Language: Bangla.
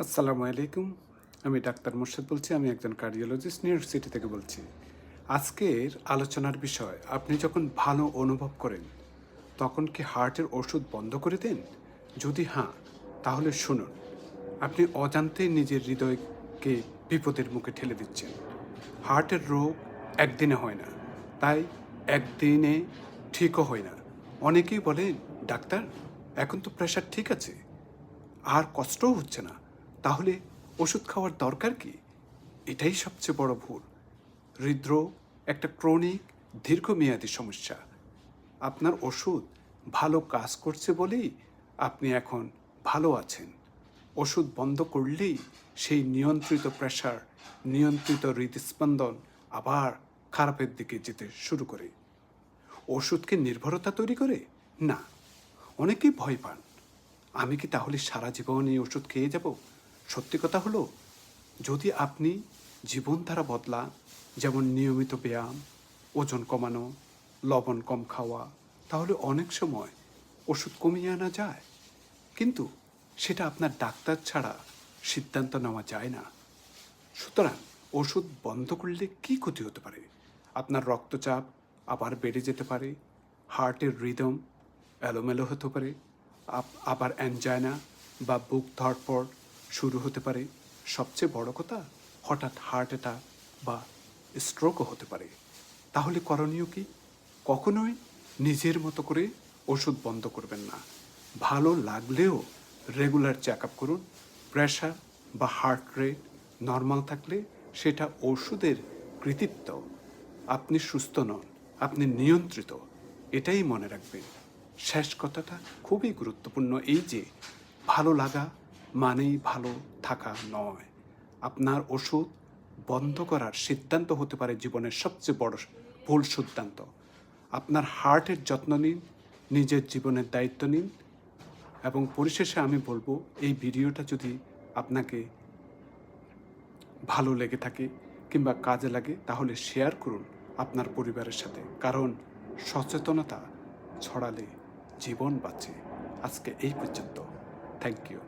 আসসালামু আলাইকুম। আমি ডাক্তার মোর্শেদ বলছি। আমি একজন কার্ডিওলজিস্ট, নিউ ইয়র্ক সিটি থেকে বলছি। আজকের আলোচনার বিষয়, আপনি যখন ভালো অনুভব করেন তখন কি হার্টের ওষুধ বন্ধ করে দেন? যদি হ্যাঁ, তাহলে শুনুন। আপনি অজান্তেই নিজের হৃদয়কে বিপদের মুখে ঠেলে দিচ্ছেন। হার্টের রোগ একদিনে হয় না, তাই একদিনে ঠিকও হয় না। অনেকেই বলেন, ডাক্তার এখন তো প্রেশার ঠিক আছে, আর কষ্টও হচ্ছে না, তাহলে ওষুধ খাওয়ার দরকার কি? এটাই সবচেয়ে বড় ভুল। হৃদরোগ একটা ক্রনিক দীর্ঘমেয়াদী সমস্যা। আপনার ওষুধ ভালো কাজ করছে বলেই আপনি এখন ভালো আছেন। ওষুধ বন্ধ করলেই সেই নিয়ন্ত্রিত প্রেশার, নিয়ন্ত্রিত হৃদস্পন্দন আবার খারাপের দিকে যেতে শুরু করে। ওষুধকে নির্ভরতা তৈরি করে? না। অনেকেই ভয় পান, আমি কি তাহলে সারা জীবন এই ওষুধ খেয়ে যাব? সত্যি কথা হলো, যদি আপনি জীবনধারা বদলান, যেমন নিয়মিত ব্যায়াম, ওজন কমানো, লবণ কম খাওয়া, তাহলে অনেক সময় ওষুধ কমিয়ে আনা যায়। কিন্তু সেটা আপনার ডাক্তার ছাড়া সিদ্ধান্ত নেওয়া যায় না। সুতরাং ওষুধ বন্ধ করলে কী ক্ষতি হতে পারে? আপনার রক্তচাপ আবার বেড়ে যেতে পারে, হার্টের রিদম এলোমেলো হতে পারে, আবার অ্যানজাইনা বা বুক ধড়ফড় শুরু হতে পারে। সবচেয়ে বড় কথা, হঠাৎ হার্ট অ্যাটাক বা স্ট্রোকও হতে পারে। তাহলে করণীয় কি? কখনোই নিজের মতো করে ওষুধ বন্ধ করবেন না। ভালো লাগলেও রেগুলার চেক আপ করুন। প্রেশার বা হার্ট রেট নর্মাল থাকলে সেটা ওষুধের কৃতিত্ব। আপনি সুস্থ নন, আপনি নিয়ন্ত্রিত, এটাই মনে রাখবেন। শেষ কথাটা খুবই গুরুত্বপূর্ণ, এই যে ভালো লাগা মানেই ভালো থাকা নয়। আপনার ওষুধ বন্ধ করার সিদ্ধান্ত হতে পারে জীবনের সবচেয়ে বড় ভুল সিদ্ধান্ত। আপনার হার্টের যত্ন নিন, নিজের জীবনের দায়িত্ব নিন। এবং পরিশেষে আমি বলবো, এই ভিডিওটা যদি আপনাকে ভালো লেগে থাকে কিংবা কাজে লাগে, তাহলে শেয়ার করুন আপনার পরিবারের সাথে, কারণ সচেতনতা ছড়ালে জীবন বাঁচে। আজকে এই পর্যন্ত। Thank you.